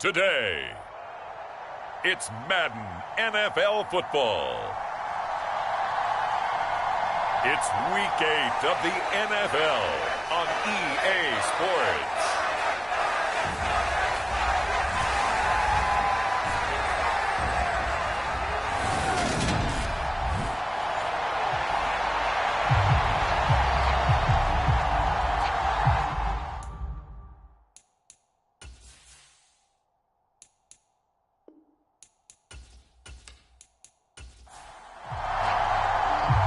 today. It's Madden NFL football. It's Week 8 of the NFL on EA Sports.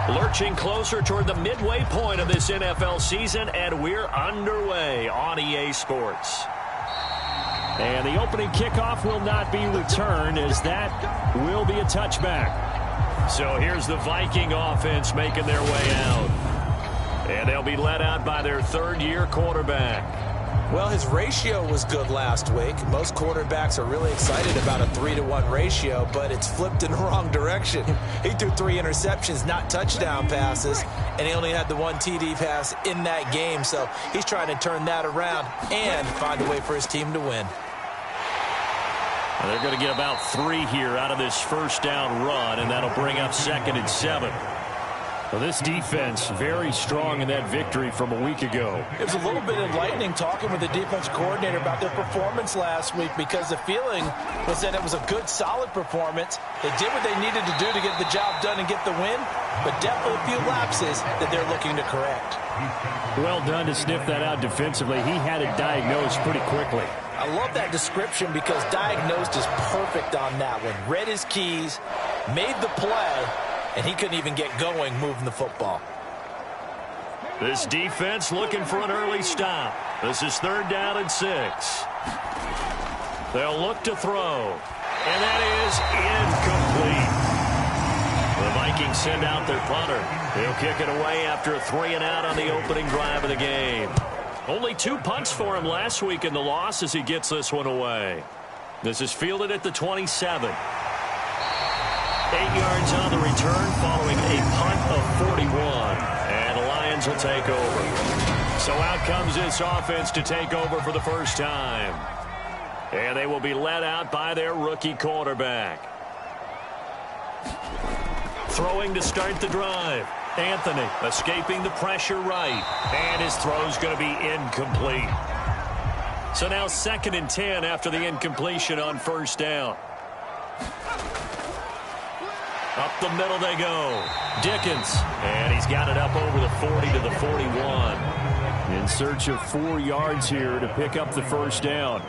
Lurching closer toward the midway point of this NFL season, and we're underway on EA Sports. And the opening kickoff will not be returned, as that will be a touchback. So here's the Viking offense making their way out. And they'll be led out by their third-year quarterback. Well, his ratio was good last week. Most quarterbacks are really excited about a 3-to-1 ratio, but it's flipped in the wrong direction. He threw 3 interceptions, not touchdown passes, and he only had the 1 TD pass in that game. So he's trying to turn that around and find a way for his team to win. Well, they're going to get about 3 here out of this first down run, and that'll bring up 2nd and 7. Well, this defense very strong in that victory from a week ago. It was a little bit enlightening talking with the defense coordinator about their performance last week, because the feeling was that it was a good, solid performance. They did what they needed to do to get the job done and get the win, but definitely a few lapses that they're looking to correct. Well done to sniff that out defensively. He had it diagnosed pretty quickly. I love that description, because diagnosed is perfect on that one. Read his keys, made the play, and he couldn't even get going moving the football. This defense looking for an early stop. This is 3rd down and 6. They'll look to throw. And that is incomplete. The Vikings send out their punter. He'll kick it away after a 3-and-out on the opening drive of the game. Only 2 punts for him last week in the loss as he gets this one away. This is fielded at the 27. 8 yards on the return following a punt of 41. And the Lions will take over. So out comes this offense to take over for the first time. And they will be led out by their rookie quarterback. Throwing to start the drive. Anthony escaping the pressure right. And his throw's going to be incomplete. So now 2nd and 10 after the incompletion on first down. Up the middle they go. Dickens. And he's got it up over the 40 to the 41. In search of 4 yards here to pick up the first down.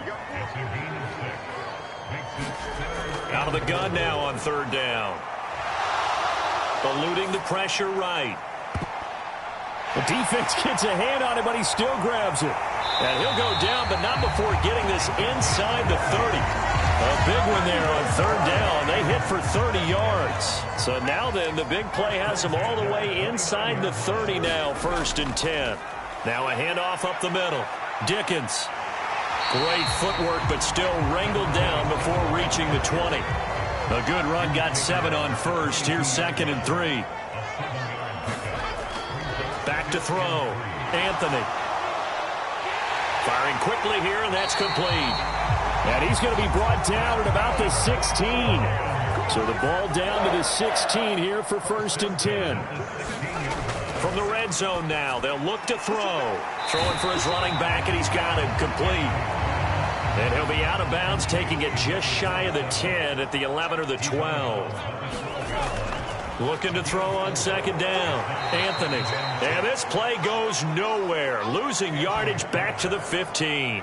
Out of the gun now on 3rd down. Eluding the pressure right. The defense gets a hand on it, but he still grabs it. And he'll go down, but not before getting this inside the 30. A big one there on 3rd down. They hit for 30 yards. So now then, the big play has them all the way inside the 30 now, 1st and 10. Now a handoff up the middle. Dickens. Great footwork, but still wrangled down before reaching the 20. A good run, got 7 on first. Here's 2nd and 3. Back to throw. Anthony. Firing quickly here, and that's complete. And he's going to be brought down at about the 16. So the ball down to the 16 here for 1st and 10. From the red zone now, they'll look to throw. Throwing for his running back, and he's got him complete. And he'll be out of bounds, taking it just shy of the 10 at the 11 or the 12. Looking to throw on 2nd down. Anthony. And this play goes nowhere. Losing yardage back to the 15.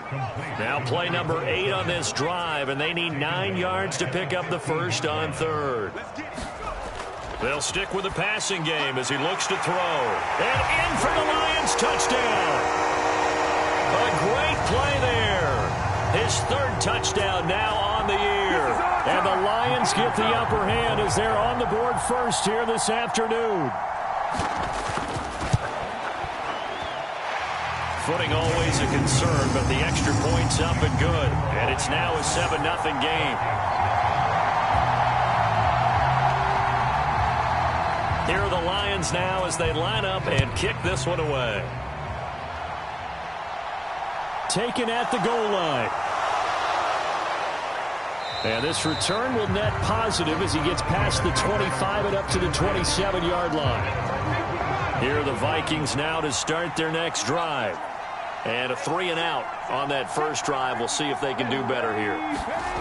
Now play number 8 on this drive, and they need 9 yards to pick up the first on 3rd. They'll stick with the passing game as he looks to throw. And in for the Lions touchdown. A great play there. His 3rd touchdown now on the year. And the Lions get the upper hand as they're on the board first here this afternoon. Footing always a concern, but the extra point's up and good. And it's now a 7-0 game. Here are the Lions now as they line up and kick this one away. Taken at the goal line. And this return will net positive as he gets past the 25 and up to the 27-yard line. Here are the Vikings now to start their next drive. And a 3-and-out on that first drive. We'll see if they can do better here.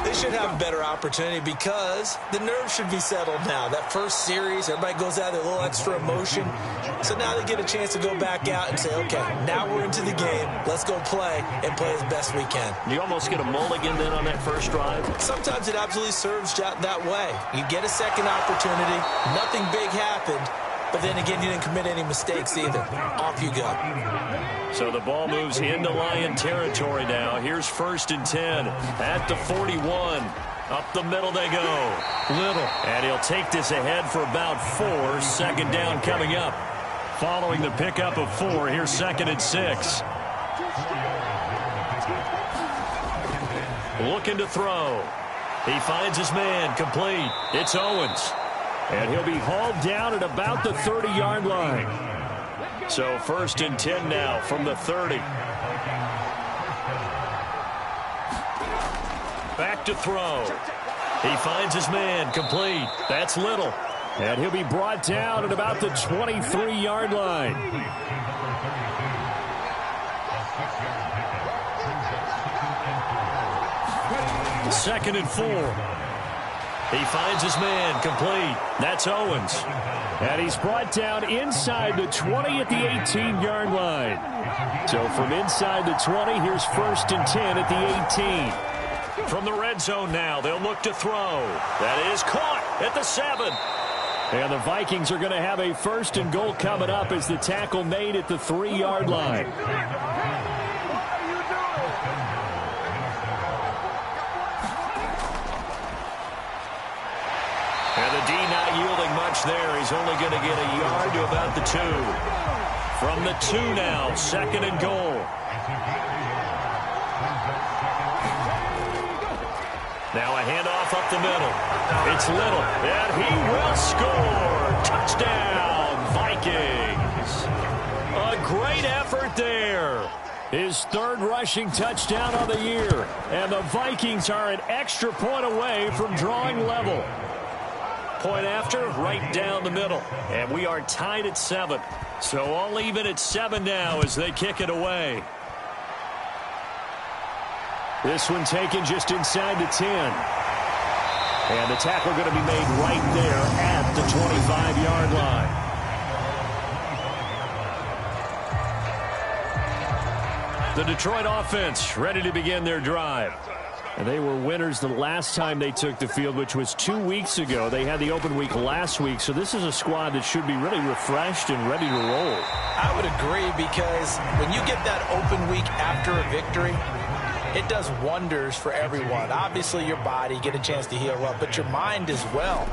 They should have a better opportunity because the nerves should be settled now. That first series, everybody goes out with a little extra emotion. So now they get a chance to go back out and say, okay, now we're into the game. Let's go play and play as best we can. You almost get a mulligan then on that first drive? Sometimes it absolutely serves that way. You get a second opportunity. Nothing big happened. But then again, you didn't commit any mistakes either. Off you go. So the ball moves into Lion territory now. Here's 1st and 10 at the 41. Up the middle they go. Little. And he'll take this ahead for about 4. 2nd down coming up. Following the pickup of 4, here's 2nd and 6. Looking to throw. He finds his man. Complete. It's Owens. And he'll be hauled down at about the 30-yard line. So 1st and 10 now from the 30. Back to throw. He finds his man. Complete. That's Little. And he'll be brought down at about the 23-yard line. Second and 4. He finds his man. Complete. That's Owens. And he's brought down inside the 20 at the 18-yard line. So from inside the 20, here's 1st and 10 at the 18. From the red zone now, they'll look to throw. That is caught at the 7. And the Vikings are going to have a 1st and goal coming up as the tackle made at the 3-yard line. And the D not yielding much there. He's only going to get a yard to about the 2. From the 2 now, 2nd and goal. Now a handoff up the middle. It's Little, and he will score. Touchdown, Vikings. A great effort there. His 3rd rushing touchdown of the year. And the Vikings are an extra point away from drawing level. Point after, right down the middle. And we are tied at 7. So all even at 7 now as they kick it away. This one taken just inside the 10. And the tackle going to be made right there at the 25-yard line. The Detroit offense ready to begin their drive. And they were winners the last time they took the field, which was 2 weeks ago. They had the open week last week, so this is a squad that should be really refreshed and ready to roll. I would agree, because when you get that open week after a victory, it does wonders for everyone. Obviously, your body, get a chance to heal up, but your mind as well.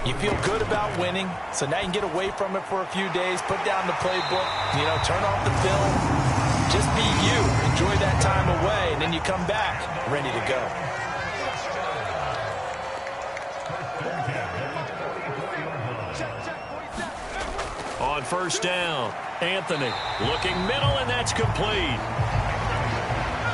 You feel good about winning, so now you can get away from it for a few days, put down the playbook, turn off the film. Just be you. Enjoy that time away, and then you come back ready to go. On 1st down, Anthony looking middle, and that's complete.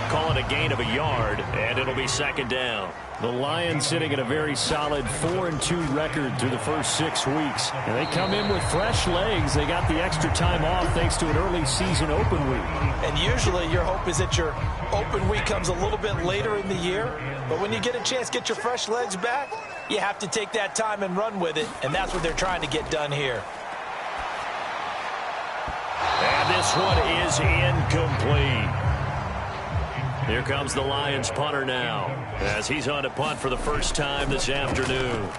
Call it a gain of a yard, and it'll be 2nd down. The Lions sitting at a very solid 4-2 record through the first 6 weeks. And they come in with fresh legs. They got the extra time off thanks to an early season open week. And usually your hope is that your open week comes a little bit later in the year. But when you get a chance to get your fresh legs back, you have to take that time and run with it. And that's what they're trying to get done here. And this one is incomplete. Here comes the Lions punter now, as he's on to punt for the first time this afternoon.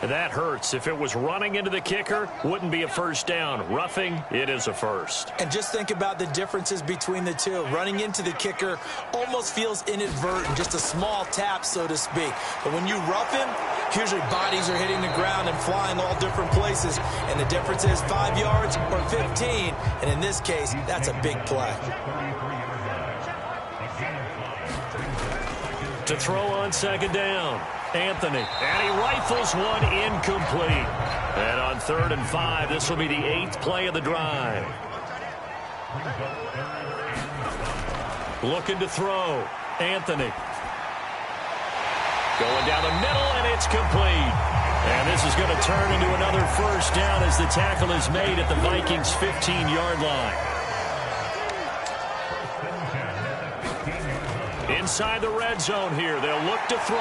That hurts. If it was running into the kicker, wouldn't be a first down. Roughing, it is a first. And just think about the differences between the two. Running into the kicker almost feels inadvertent, just a small tap, so to speak. But when you rough him, usually bodies are hitting the ground and flying all different places. And the difference is 5 yards or 15. And in this case, that's a big play. To throw on second down. Anthony. And he rifles one incomplete. And on 3rd and 5, this will be the 8th play of the drive. Looking to throw. Anthony. Going down the middle, and it's complete. And this is going to turn into another first down as the tackle is made at the Vikings' 15-yard line. Inside the red zone here, they'll look to throw.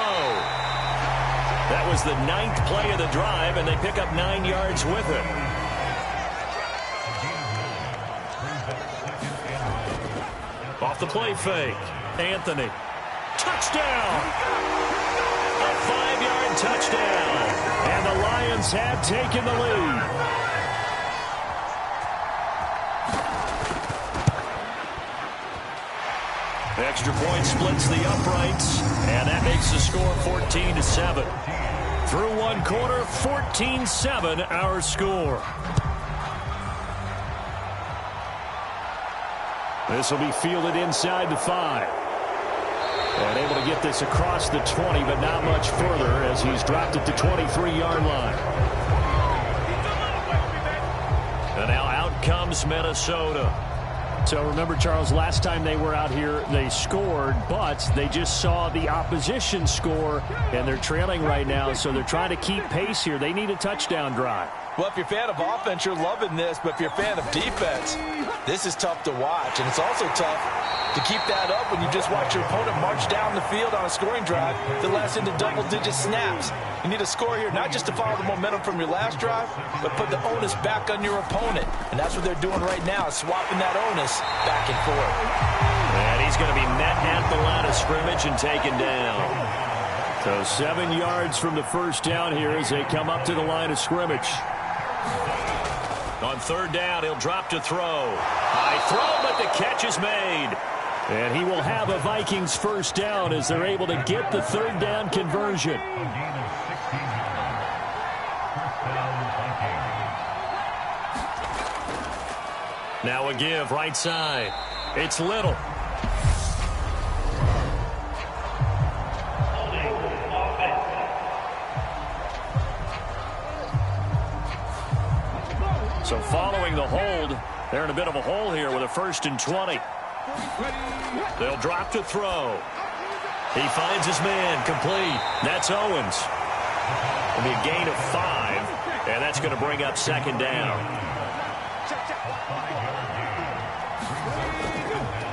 That was the 9th play of the drive, and they pick up 9 yards with it. Off the play fake. Anthony. Touchdown! A 5-yard touchdown. And the Lions have taken the lead. Extra point splits the uprights, and that makes the score 14-7. Through one quarter, 14-7 our score. This will be fielded inside the 5. And able to get this across the 20, but not much further as he's dropped it to 23-yard line. And now out comes Minnesota. So remember, Charles, last time they were out here, they scored, but they just saw the opposition score, and they're trailing right now, so they're trying to keep pace here. They need a touchdown drive. Well, if you're a fan of offense, you're loving this, but if you're a fan of defense, this is tough to watch, and it's also tough to keep that up when you just watch your opponent march down the field on a scoring drive that lasts into double-digit snaps. You need a score here, not just to follow the momentum from your last drive, but put the onus back on your opponent. And that's what they're doing right now, swapping that onus back and forth. And he's going to be met at the line of scrimmage and taken down. So 7 yards from the first down here as they come up to the line of scrimmage. On 3rd down, he'll drop to throw. High throw, but the catch is made. And he will have a Vikings first down as they're able to get the 3rd down conversion. Now a give right side. It's Little. So following the hold, they're in a bit of a hole here with a 1st and 20. They'll drop to throw. He finds his man complete. That's Owens. It'll be a gain of 5, and that's going to bring up 2nd down.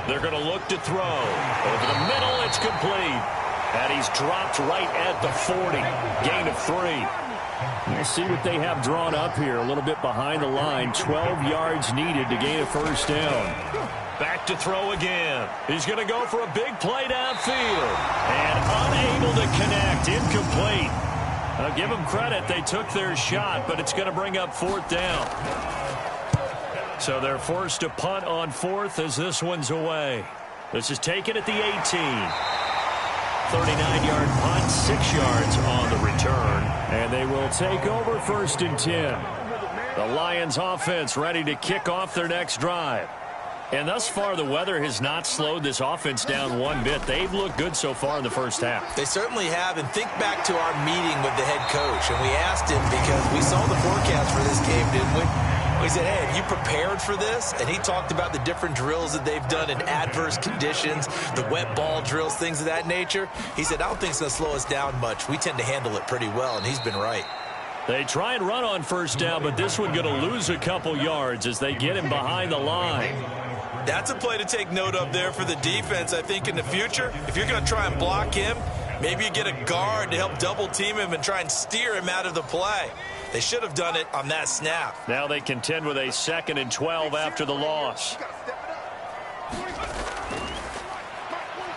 They're going to look to throw. Over the middle, it's complete. And he's dropped right at the 40. Gain of 3. We'll see what they have drawn up here. A little bit behind the line. 12 yards needed to gain a first down. Back to throw again. He's going to go for a big play downfield. And unable to connect. Incomplete. I'll give them credit. They took their shot, but it's going to bring up 4th down. So they're forced to punt on 4th as this one's away. This is taken at the 18. 39-yard punt, 6 yards on the return. And they will take over 1st and 10. The Lions offense ready to kick off their next drive. And thus far, the weather has not slowed this offense down one bit. They've looked good so far in the first half. They certainly have. And think back to our meeting with the head coach. And we asked him because we saw the forecast for this game, didn't we? We said, hey, have you prepared for this? And he talked about the different drills that they've done in adverse conditions, the wet ball drills, things of that nature. He said, I don't think it's going to slow us down much. We tend to handle it pretty well, and he's been right. They try and run on 1st down, but this one going to lose a couple yards as they get him behind the line. That's a play to take note of there for the defense, I think, in the future. If you're going to try and block him, maybe you get a guard to help double team him and try and steer him out of the play. They should have done it on that snap. Now they contend with a 2nd and 12 after the loss.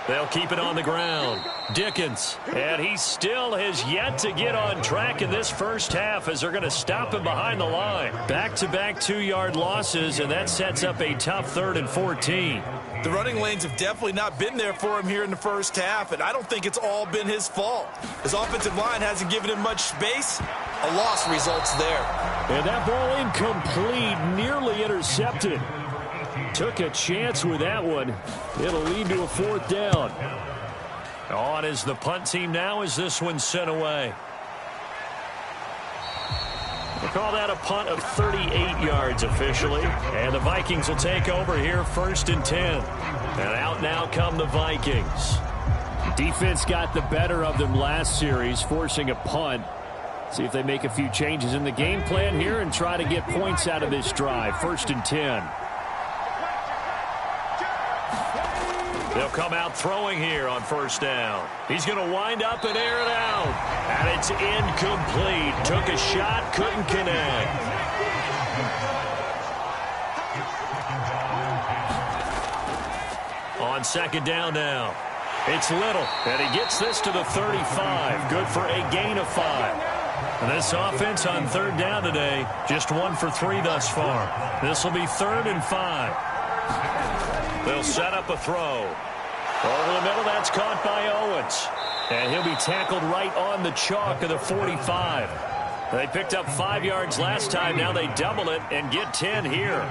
They'll keep it on the ground. Dickens. And he still has yet to get on track in this first half as they're going to stop him behind the line. Back-to-back 2-yard losses, and that sets up a tough 3rd and 14. The running lanes have definitely not been there for him here in the first half, and I don't think it's all been his fault. His offensive line hasn't given him much space. A loss results there. And that ball incomplete, nearly intercepted. Took a chance with that one. It'll lead to a 4th down. On is the punt team now as this one's sent away. We'll call that a punt of 38 yards officially. And the Vikings will take over here 1st and 10. And out now come the Vikings. Defense got the better of them last series, forcing a punt. See if they make a few changes in the game plan here and try to get points out of this drive. 1st and 10. They'll come out throwing here on 1st down. He's going to wind up and air it out. And it's incomplete. Took a shot, couldn't connect. On 2nd down now. It's Little, and he gets this to the 35. Good for a gain of 5. And this offense on 3rd down today, just 1 for 3 thus far. This will be 3rd and 5. They'll set up a throw. Over the middle, that's caught by Owens. And he'll be tackled right on the chalk of the 45. They picked up 5 yards last time. Now they double it and get 10 here.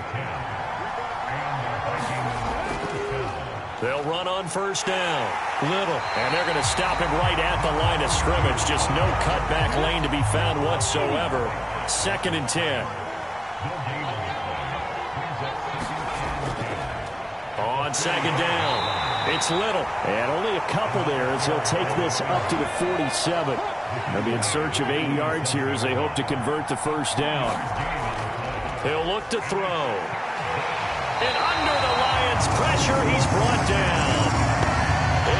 They'll run on 1st down. Little. And they're going to stop him right at the line of scrimmage. Just no cutback lane to be found whatsoever. 2nd and 10. On 2nd down. It's Little. And only a couple there as he'll take this up to the 47. They'll be in search of 8 yards here as they hope to convert the 1st down. He'll look to throw. And under the Lions' pressure, he's brought down.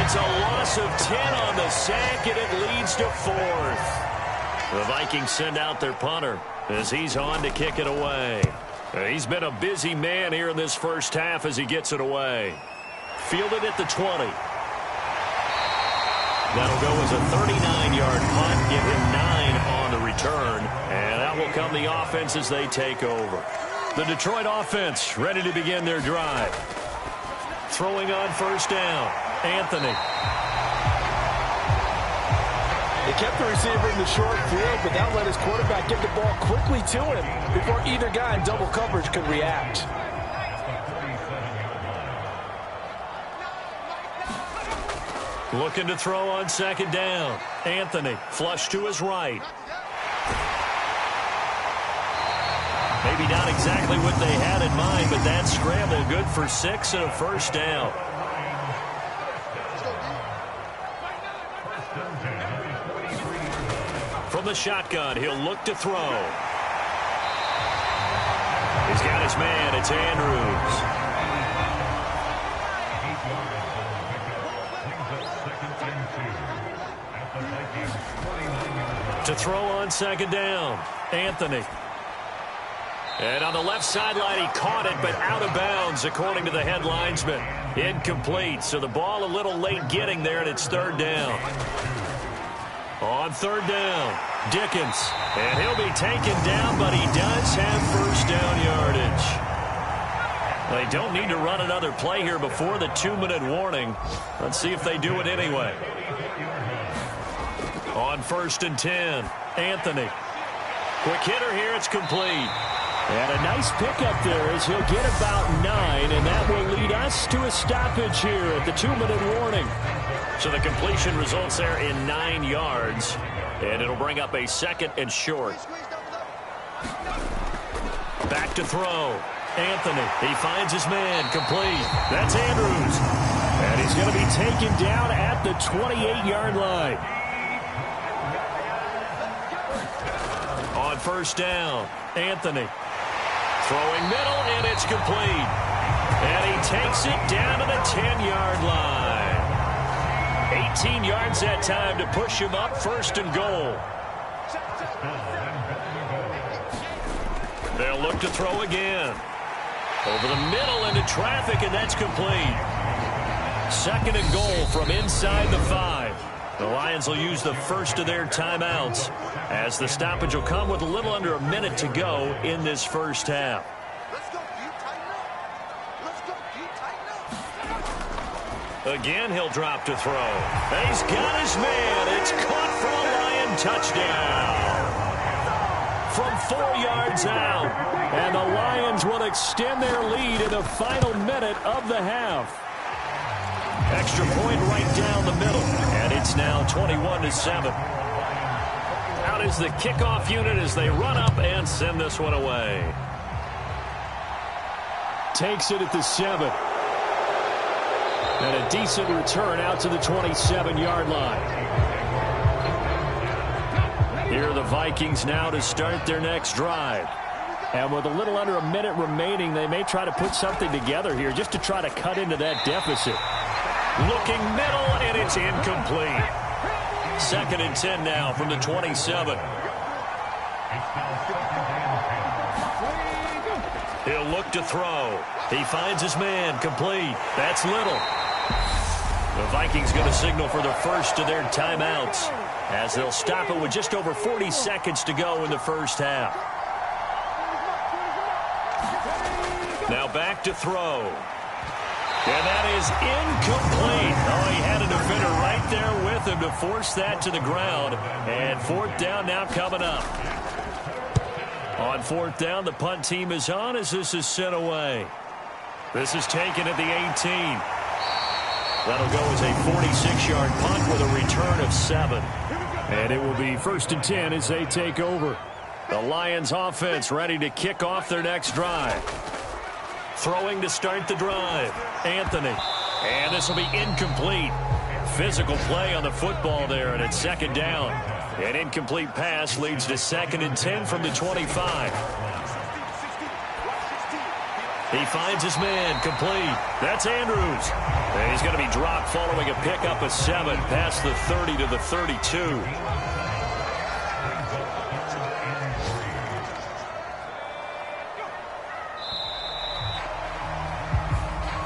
It's a loss of 10 on the sack, and it leads to 4th. The Vikings send out their punter as he's on to kick it away. He's been a busy man here in this 1st half as he gets it away. Fielded at the 20. That'll go as a 39-yard punt, give him 9 on the return. And that will come the offense as they take over. The Detroit offense ready to begin their drive. Throwing on 1st down. Anthony. They kept the receiver in the short field, but that let his quarterback get the ball quickly to him before either guy in double coverage could react. Looking to throw on 2nd down. Anthony, flush to his right. Maybe not exactly what they had in mind, but that scramble good for 6 and a 1st down. From the shotgun, he'll look to throw. He's got his man. It's Andrews. To throw on 2nd down. Anthony. And on the left sideline, he caught it, but out of bounds, according to the head linesman. Incomplete, so the ball a little late getting there, and it's 3rd down. On 3rd down, Dickens. And he'll be taken down, but he does have 1st down yardage. They don't need to run another play here before the 2-minute warning. Let's see if they do it anyway. On 1st and 10, Anthony. Quick hitter here, it's complete. And a nice pickup there as he'll get about 9, and that will lead us to a stoppage here at the 2-minute warning. So the completion results there in 9 yards, and it'll bring up a 2nd and short. Back to throw. Anthony, he finds his man, complete. That's Andrews. And he's going to be taken down at the 28-yard line. On 1st down, Anthony. Throwing middle, and it's complete. And he takes it down to the 10-yard line. 18 yards that time to push him up 1st and goal. They'll look to throw again. Over the middle into traffic, and that's complete. 2nd and goal from inside the 5. The Lions will use the first of their timeouts as the stoppage will come with a little under a minute to go in this 1st half. Again, he'll drop to throw. And he's got his man. It's caught for a Lion touchdown. From 4 yards out. And the Lions will extend their lead in the final minute of the half. Extra point right down the middle. And it's now 21-7. Out is the kickoff unit as they run up and send this one away. Takes it at the 7. And a decent return out to the 27-yard line. Here are the Vikings now to start their next drive. And with a little under a minute remaining, they may try to put something together here just to try to cut into that deficit. Looking middle, and it's incomplete. 2nd and 10 now from the 27. He'll look to throw. He finds his man, complete. That's Little. The Vikings going to signal for the first of their timeouts as they'll stop it with just over 40 seconds to go in the first half. Now back to throw. And that is incomplete. Oh, he had a defender right there with him to force that to the ground. And 4th down now coming up. On 4th down, the punt team is on as this is sent away. This is taken at the 18. That'll go as a 46-yard punt with a return of 7. And it will be 1st and 10 as they take over. The Lions offense ready to kick off their next drive. Throwing to start the drive. Anthony. And this will be incomplete. Physical play on the football there, and it's 2nd down. An incomplete pass leads to 2nd and 10 from the 25. He finds his man, complete. That's Andrews. And he's going to be dropped following a pickup of 7 past the 30 to the 32.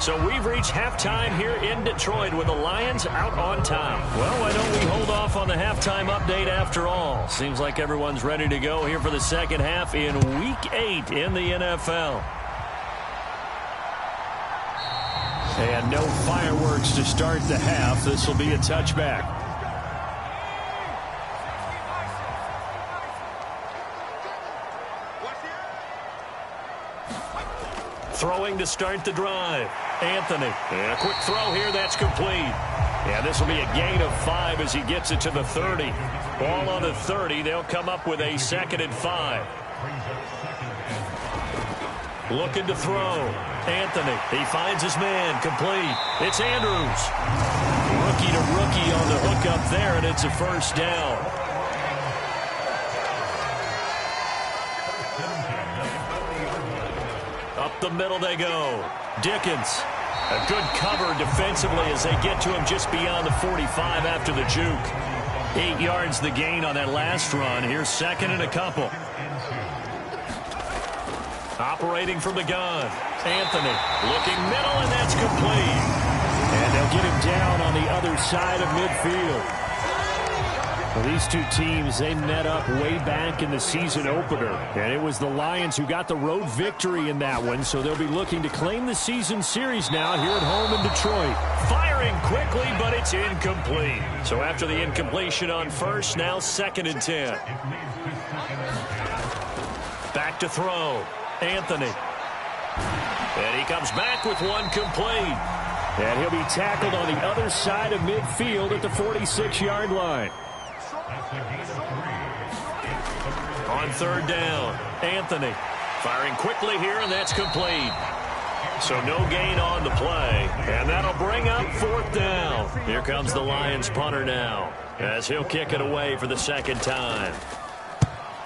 So we've reached halftime here in Detroit with the Lions out on top. Well, why don't we hold off on the halftime update after all? Seems like everyone's ready to go here for the second half in Week 8 in the NFL. And no fireworks to start the half. This will be a touchback. Throwing to start the drive. Anthony. And a quick throw here. That's complete. Yeah, this will be a gain of 5 as he gets it to the 30. Ball on the 30. They'll come up with a 2nd and 5. Looking to throw. Anthony. He finds his man. Complete. It's Andrews. Rookie to rookie on the hookup there, and it's a 1st down. Up the middle they go. Dickens. A good cover defensively as they get to him just beyond the 45 after the juke. 8 yards the gain on that last run. Here's 2nd and a couple. Operating from the gun. Anthony looking middle, and that's complete. And they'll get him down on the other side of midfield. Well, these two teams, they met up way back in the season opener. And it was the Lions who got the road victory in that one, so they'll be looking to claim the season series now here at home in Detroit. Firing quickly, but it's incomplete. So after the incompletion on first, now 2nd and 10. Back to throw. Anthony. And he comes back with one complete. And he'll be tackled on the other side of midfield at the 46-yard line. On 3rd down, Anthony firing quickly here, and that's complete. So no gain on the play, and that'll bring up 4th down. Here comes the Lions punter now as he'll kick it away for the 2nd time.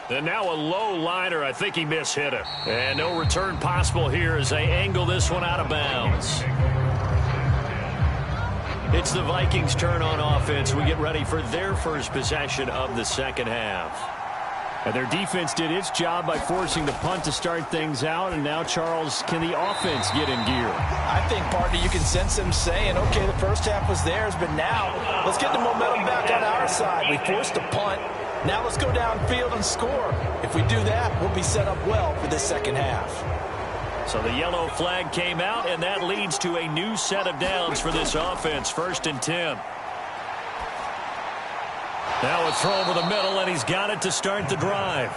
And now a low liner. I think he mishit it. And no return possible here as they angle this one out of bounds. It's the Vikings' turn on offense. We get ready for their first possession of the second half. And their defense did its job by forcing the punt to start things out. And now, Charles, can the offense get in gear? I think, partner, you can sense them saying, okay, the first half was theirs, but now let's get the momentum back on our side. We forced a punt. Now let's go downfield and score. If we do that, we'll be set up well for this second half. So the yellow flag came out, and that leads to a new set of downs for this offense. 1st and 10. Now a throw over the middle, and he's got it to start the drive.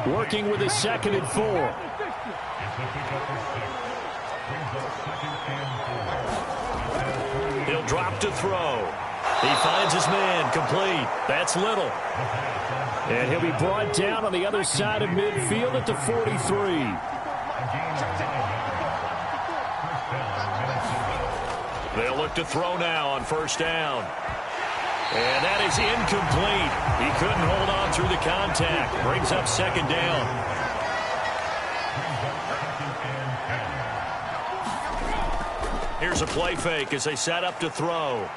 Working with his 2nd and 4. drop to throw. He finds his man, complete. That's Little. And he'll be brought down on the other side of midfield at the 43. They'll look to throw now on first down. And that is incomplete. He couldn't hold on through the contact. Brings up second down. Here's a play fake as they set up to throw.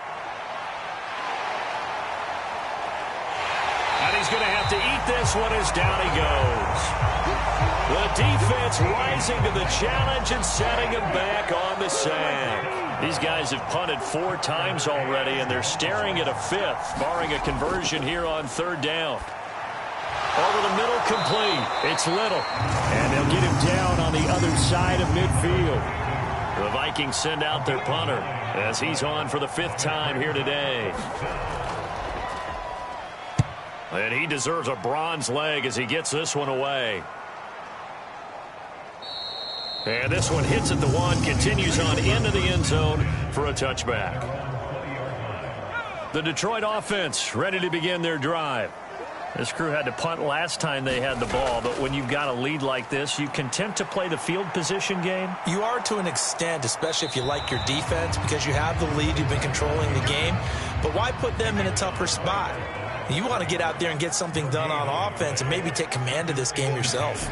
And he's going to have to eat this one as down he goes. The defense rising to the challenge and setting him back on the sack. These guys have punted 4 times already, and they're staring at a 5th, barring a conversion here on third down. Over the middle, complete. It's Little. And they'll get him down on the other side of midfield. The Vikings send out their punter as he's on for the 5th time here today. And he deserves a bronze leg as he gets this one away. And this one hits at the 1, continues on into the end zone for a touchback. The Detroit offense ready to begin their drive. This crew had to punt last time they had the ball, but when you've got a lead like this, you content to play the field position game? You are to an extent, especially if you like your defense, because you have the lead, you've been controlling the game. But why put them in a tougher spot? You want to get out there and get something done on offense and maybe take command of this game yourself.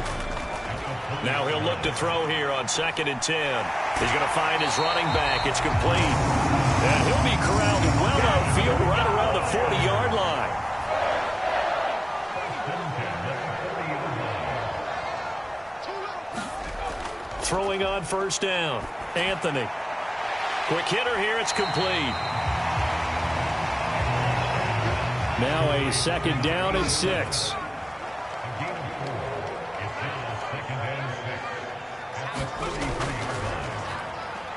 Now he'll look to throw here on 2nd and 10. He's going to find his running back. It's complete. And he'll be corralled well outfield right around the 40-yard line. Throwing on first down. Anthony. Quick hitter here. It's complete. Now a 2nd down and 6.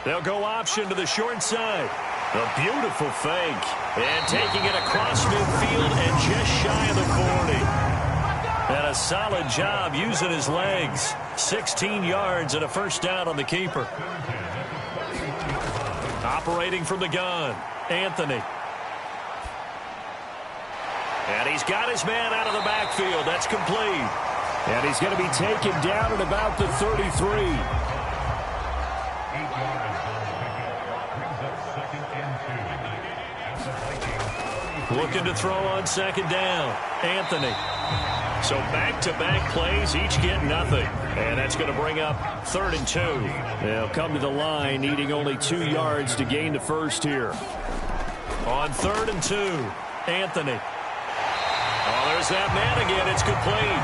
They'll go option to the short side. A beautiful fake. And taking it across midfield and just shy of the 40. And a solid job using his legs. 16 yards and a first down on the keeper. Operating from the gun, Anthony. And he's got his man out of the backfield. That's complete. And he's going to be taken down at about the 33. Looking to throw on 2nd down. Anthony. So back-to-back plays, each get nothing. And that's going to bring up 3rd and 2. They'll come to the line, needing only 2 yards to gain the first here. On 3rd and 2, Anthony. Oh, there's that man again. It's complete.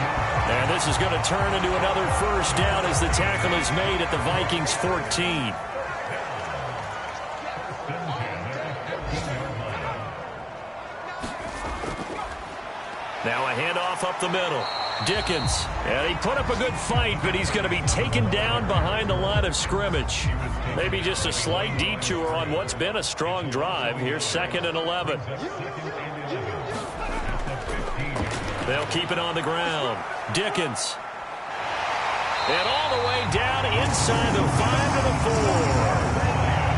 And this is going to turn into another first down as the tackle is made at the Vikings 14. Now a handoff up the middle. Dickens. And he put up a good fight, but he's going to be taken down behind the line of scrimmage. Maybe just a slight detour on what's been a strong drive. Here's 2nd and 11. They'll keep it on the ground. Dickens. And all the way down inside the 5 to the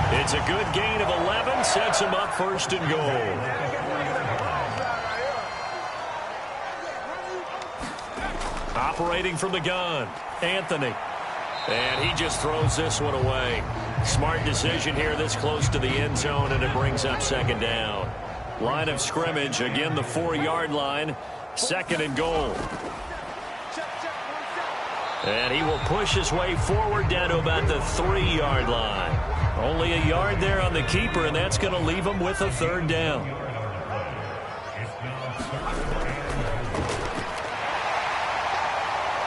4. It's a good gain of 11. Sets him up 1st and goal. Operating from the gun, Anthony. And he just throws this one away. Smart decision here this close to the end zone, and it brings up 2nd down. Line of scrimmage, again the 4-yard line. 2nd and goal. And he will push his way forward down to about the 3-yard line. Only a yard there on the keeper, and that's going to leave him with a 3rd down.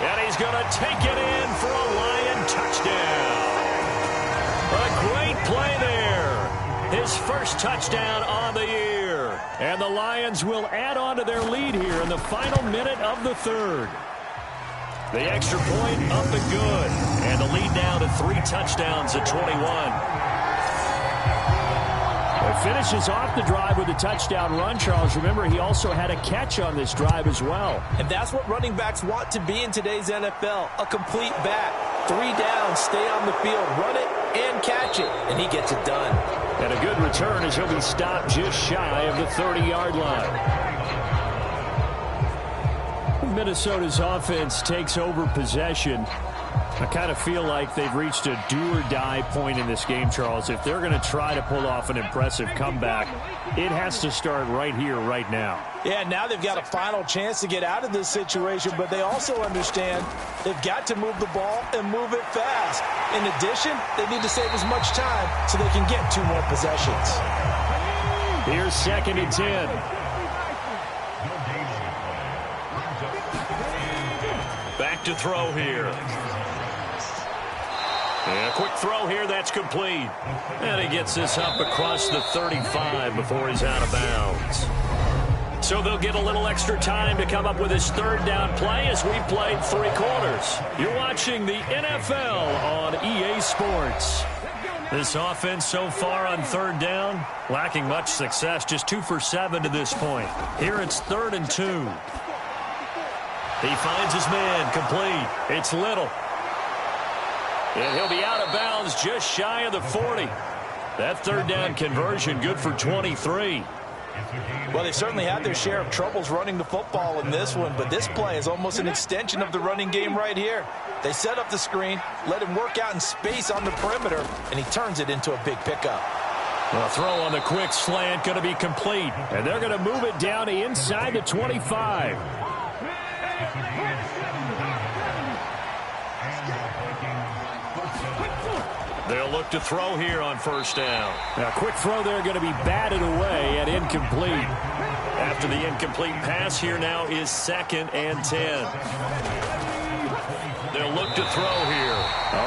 And he's going to take it in for a Lion touchdown. A great play there. His first touchdown on the year. And the Lions will add on to their lead here in the final minute of the 3rd. The extra point up and good. And the lead now to 3 touchdowns at 21. Finishes off the drive with a touchdown run, Charles. Remember, he also had a catch on this drive as well. And that's what running backs want to be in today's NFL. A complete back. 3 down, stay on the field, run it, and catch it. And he gets it done. And a good return as he'll be stopped just shy of the 30-yard line. Minnesota's offense takes over possession. I kind of feel like they've reached a do-or-die point in this game, Charles. If they're going to try to pull off an impressive comeback, it has to start right here, right now. Yeah, now they've got a final chance to get out of this situation, but they also understand they've got to move the ball and move it fast. In addition, they need to save as much time so they can get 2 more possessions. Here's 2nd and 10. Back to throw here. And a quick throw here, that's complete. And he gets this up across the 35 before he's out of bounds. So they'll get a little extra time to come up with his 3rd down play as we played 3 quarters. You're watching the NFL on EA Sports. This offense so far on 3rd down, lacking much success, just 2 for 7 to this point. Here it's 3rd and 2. He finds his man, complete. It's Little. And he'll be out of bounds just shy of the 40. That 3rd down conversion good for 23. Well, they certainly had their share of troubles running the football in this one, but this play is almost an extension of the running game right here. They set up the screen, let him work out in space on the perimeter, and he turns it into a big pickup. A throw on the quick slant going to be complete, and they're going to move it down to inside the 25. They'll look to throw here on 1st down. A quick throw there going to be batted away and incomplete. After the incomplete pass, here now is 2nd and 10. They'll look to throw here.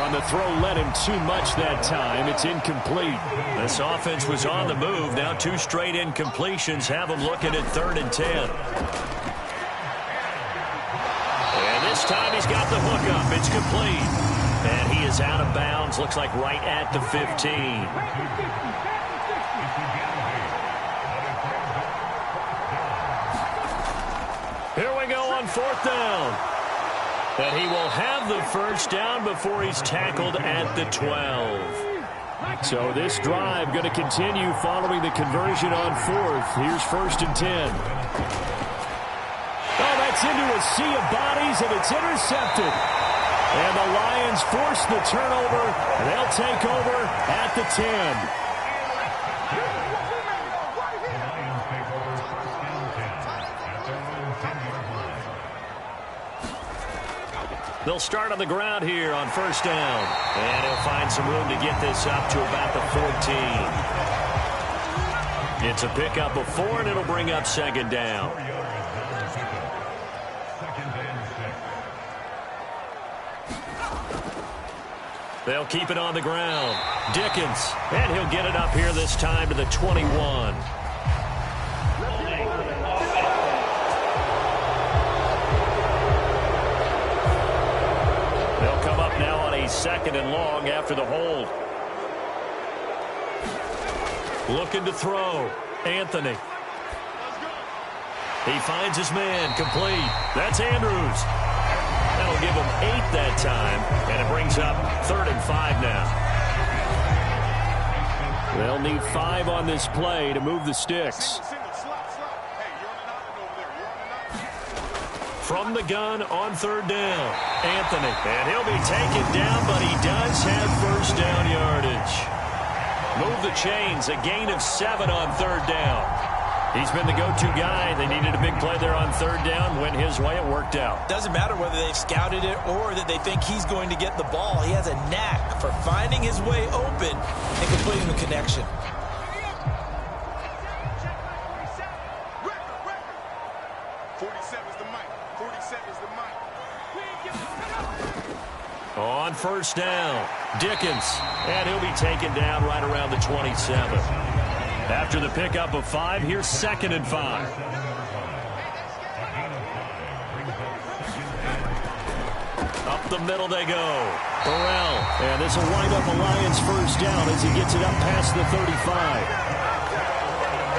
On the throw, led him too much that time. It's incomplete. This offense was on the move. Now 2 straight incompletions have them looking at 3rd and 10. And this time he's got the hook up. It's complete. And he is out of bounds, looks like right at the 15. Here we go on 4th down. And he will have the 1st down before he's tackled at the 12. So this drive going to continue following the conversion on 4th. Here's 1st and 10. Oh, that's into a sea of bodies, and it's intercepted. And the Lions force the turnover. They'll take over at the 10. They'll start on the ground here on 1st down. And he'll find some room to get this up to about the 14. It's a pickup of 4, and it'll bring up 2nd down. They'll keep it on the ground. Dickens, and he'll get it up here this time to the 21. They'll come up now on a 2nd and long after the hold. Looking to throw. Anthony. He finds his man, complete. That's Andrews. That'll give him 8 that time, and it brings up 3rd and 5 now. They'll need 5 on this play to move the sticks. From the gun on 3rd down, Anthony. And he'll be taken down, but he does have 1st down yardage. Move the chains, a gain of 7 on 3rd down. He's been the go-to guy. They needed a big play there on 3rd down. Went his way. It worked out. Doesn't matter whether they've scouted it or that they think he's going to get the ball. He has a knack for finding his way open and completing the connection. On 1st down, Dickens. And he'll be taken down right around the 27. After the pickup of 5, here's 2nd and 5. Up the middle they go. Burrell. And this will wind up a Lions 1st down as he gets it up past the 35.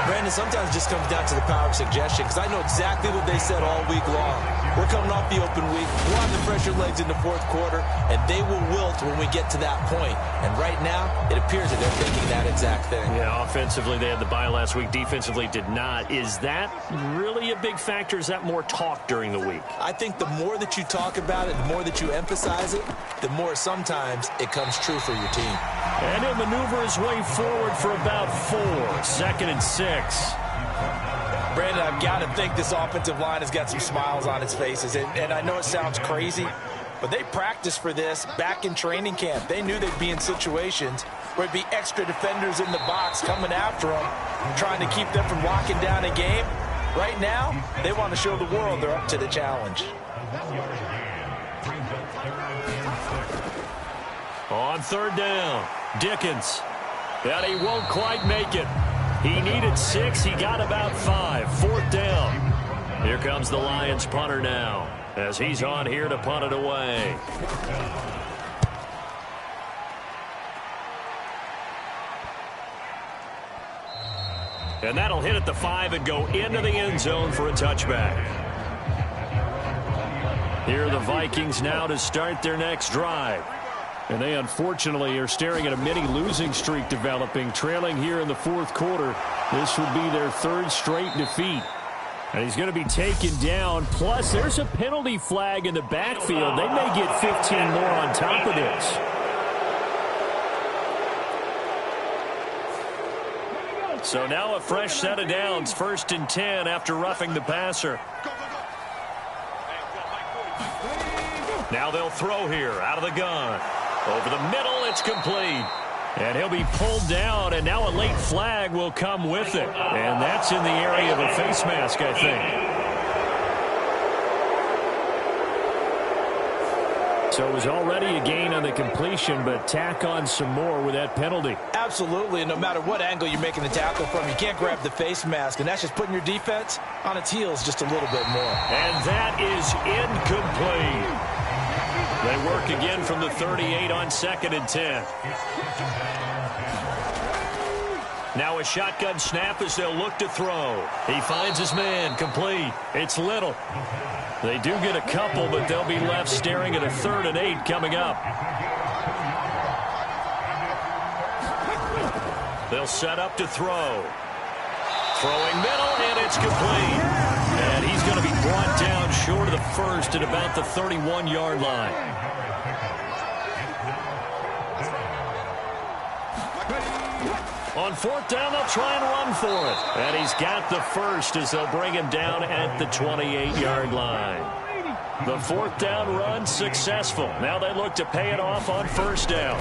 Brandon, sometimes it just comes down to the power of suggestion, because I know exactly what they said all week long. We're coming off the open week. We'll have the fresher legs in the fourth quarter, and they will wilt when we get to that point. And right now, it appears that they're thinking that exact thing. Yeah, offensively, they had the bye last week. Defensively, did not. Is that really a big factor? Is that more talk during the week? I think the more that you talk about it, the more that you emphasize it, the more sometimes it comes true for your team. And he'll maneuver his way forward for about 4. 2nd and 6. Brandon, I've got to think this offensive line has got some smiles on its faces. And I know it sounds crazy, but they practiced for this back in training camp. They knew they'd be in situations where there'd be extra defenders in the box coming after them, trying to keep them from locking down a game. Right now, they want to show the world they're up to the challenge. On 3rd down, Dickens. But he won't quite make it. He needed 6. He got about 5. 4th down. Here comes the Lions punter now, as he's on here to punt it away. And that'll hit at the 5 and go into the end zone for a touchback. Here are the Vikings now to start their next drive. And they unfortunately are staring at a mini losing streak developing, trailing here in the 4th quarter. This would be their 3rd straight defeat. And he's going to be taken down. Plus, there's a penalty flag in the backfield. They may get 15 more on top of this. So now a fresh set of downs. 1st and 10 after roughing the passer. Now they'll throw here out of the gun. Over the middle, it's complete. And he'll be pulled down, and now a late flag will come with it. And that's in the area of a face mask, I think. So it was already a gain on the completion, but tack on some more with that penalty. Absolutely, and no matter what angle you're making the tackle from, you can't grab the face mask, and that's just putting your defense on its heels just a little bit more. And that is incomplete. They work again from the 38 on 2nd and 10. Now a shotgun snap as they'll look to throw. He finds his man, complete. It's Little. They do get a couple, but they'll be left staring at a 3rd and 8 coming up. They'll set up to throw. Throwing middle, and it's complete. And he's going to be brought down short of the 1st at about the 31-yard line. On 4th down, they'll try and run for it. And he's got the 1st as they'll bring him down at the 28-yard line. The 4th down run successful. Now they look to pay it off on 1st down.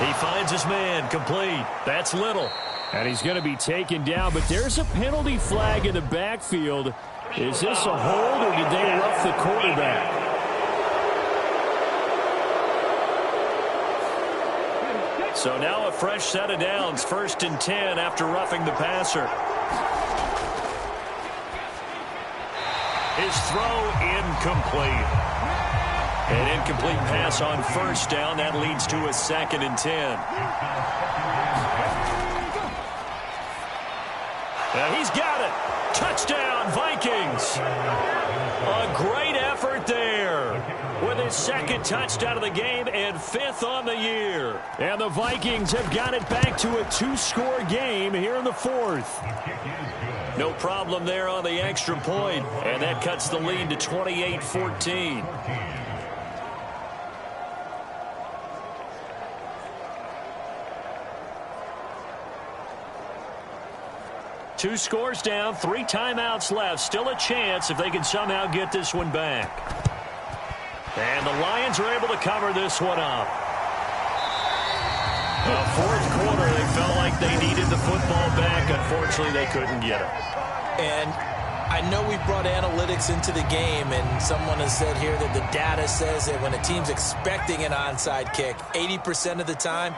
He finds his man, complete. That's Little. And he's going to be taken down, but there's a penalty flag in the backfield. Is this a hold, or did they rough the quarterback? So now a fresh set of downs, 1st and 10 after roughing the passer. His throw incomplete. An incomplete pass on 1st down. That leads to a 2nd and 10. And he's got it. Touchdown, Vikings. A great effort there with his 2nd touchdown of the game and 5th on the year. And the Vikings have got it back to a 2-score game here in the 4th. No problem there on the extra point, and that cuts the lead to 28-14. Two scores down, 3 timeouts left. Still a chance if they can somehow get this one back. And the Lions are able to cover this one up. The 4th quarter, they felt like they needed the football back. Unfortunately, they couldn't get it. And I know we brought analytics into the game, and someone has said here that the data says that when a team's expecting an onside kick, 80% of the time,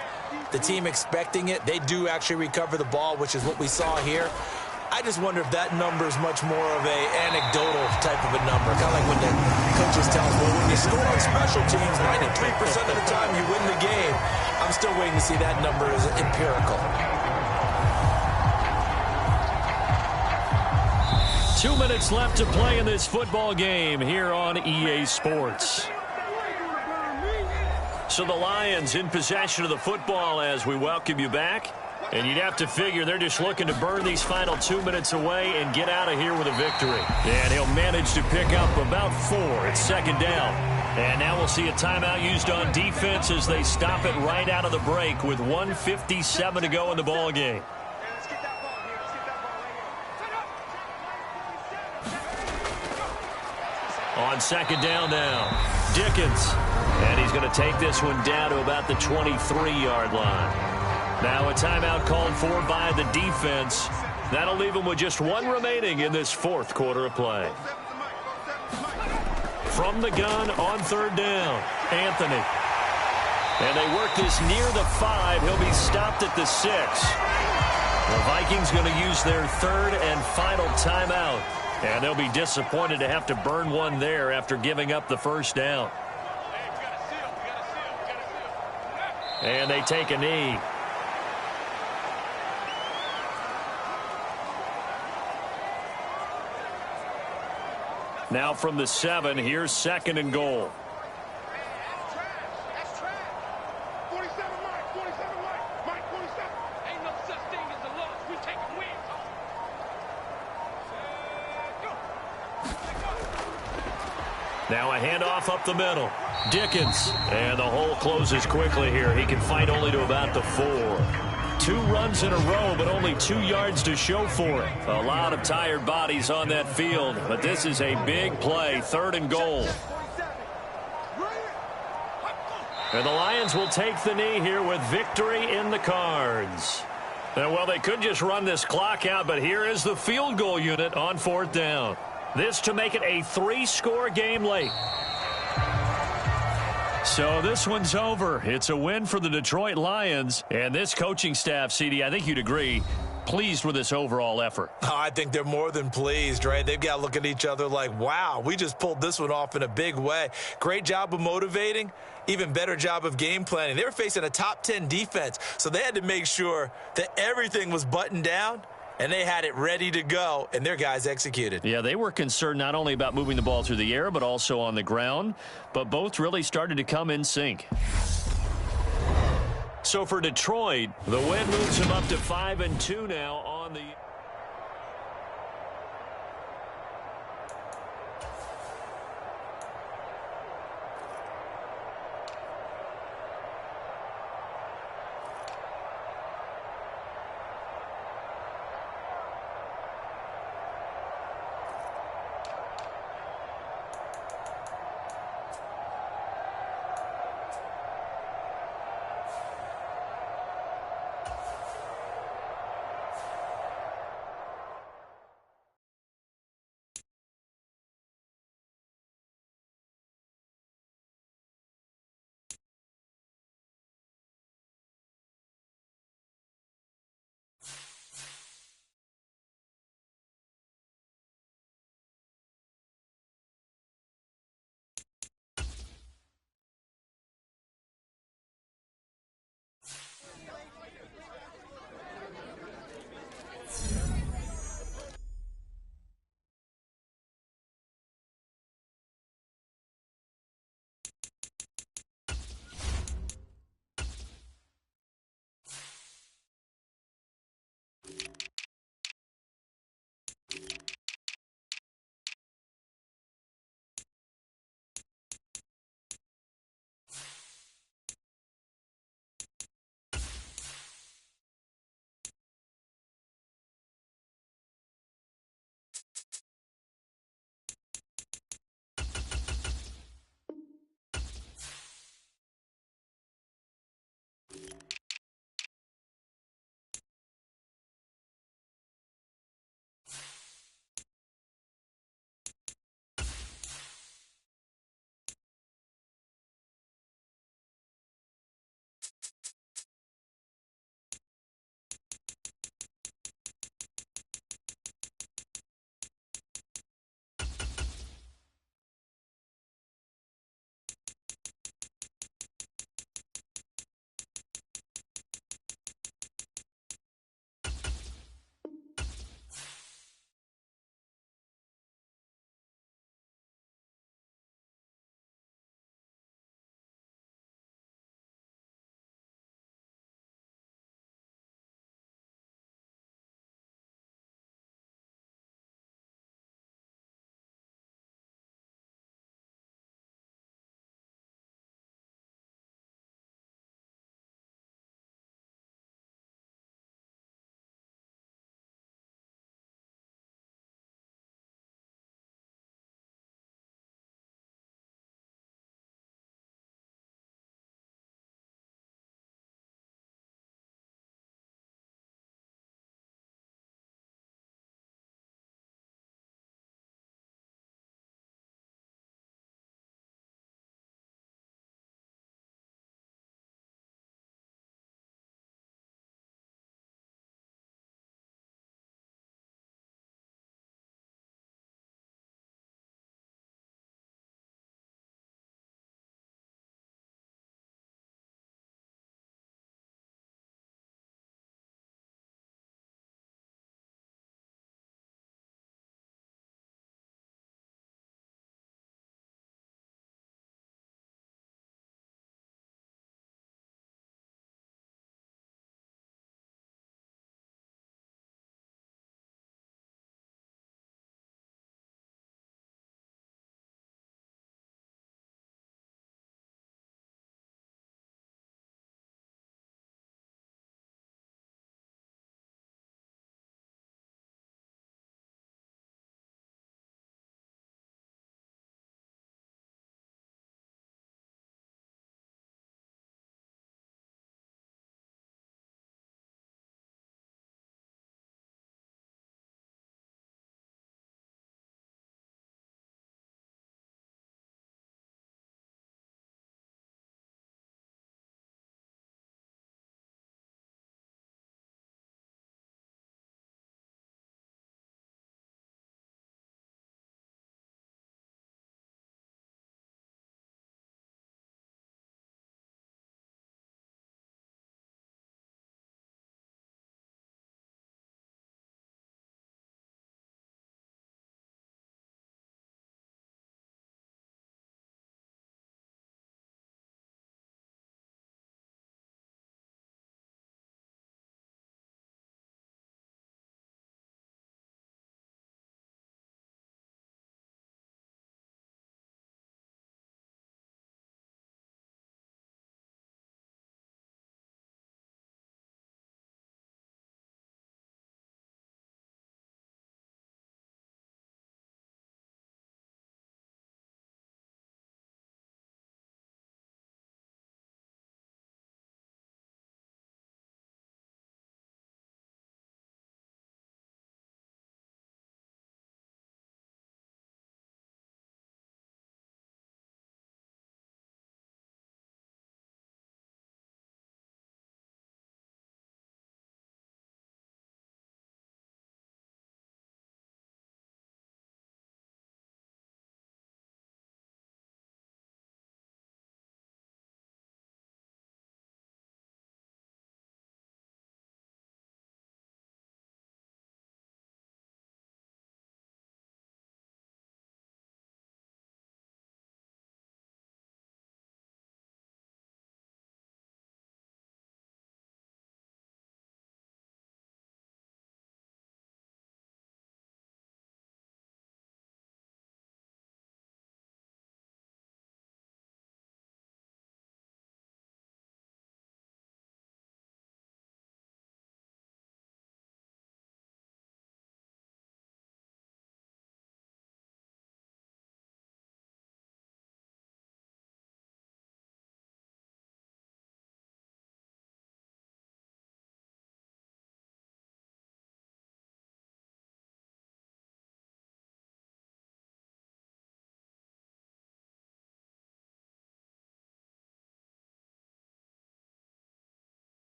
the team expecting it, they do actually recover the ball, which is what we saw here. I just wonder if that number is much more of a anecdotal type of a number. Kind of like when the coaches tell us, well, when you score on special teams, 93% of the time you win the game. I'm still waiting to see that number as empirical. 2 minutes left to play in this football game here on EA Sports. So the Lions in possession of the football as we welcome you back. And you'd have to figure they're just looking to burn these final 2 minutes away and get out of here with a victory. And he'll manage to pick up about 4. It's second down. And now we'll see a timeout used on defense as they stop it right out of the break with 1:57 to go in the ball game. On second down now, Dickens. And he's going to take this one down to about the 23-yard line. Now a timeout called for by the defense. That'll leave him with just 1 remaining in this fourth quarter of play. From the gun on third down, Anthony. And they work this near the 5. He'll be stopped at the 6. The Vikings going to use their third and final timeout. And they'll be disappointed to have to burn one there after giving up the first down. And they take a knee. Now from the 7, here's second and goal. That's trash. 47 Mike, 47 Mike, 47. Ain't no such thing as a loss. We take a win. Now a handoff up the middle. Dickens. And the hole closes quickly here. He can fight only to about the 4. 2 runs in a row, but only 2 yards to show for it. A lot of tired bodies on that field, but this is a big play, third and goal. And the Lions will take the knee here with victory in the cards. And, well, they could just run this clock out, but here is the field goal unit on fourth down. This to make it a 3-score game late. So this one's over. It's a win for the Detroit Lions. And this coaching staff, CD, I think you'd agree, pleased with this overall effort. Oh, I think they're more than pleased, right? They've got to look at each other like, wow, we just pulled this one off in a big way. Great job of motivating. Even better job of game planning. They were facing a top 10 defense, so they had to make sure that everything was buttoned down. And they had it ready to go, and their guys executed. Yeah, they were concerned not only about moving the ball through the air, but also on the ground. But both really started to come in sync. So for Detroit, the win moves them up to 5-2 now on the...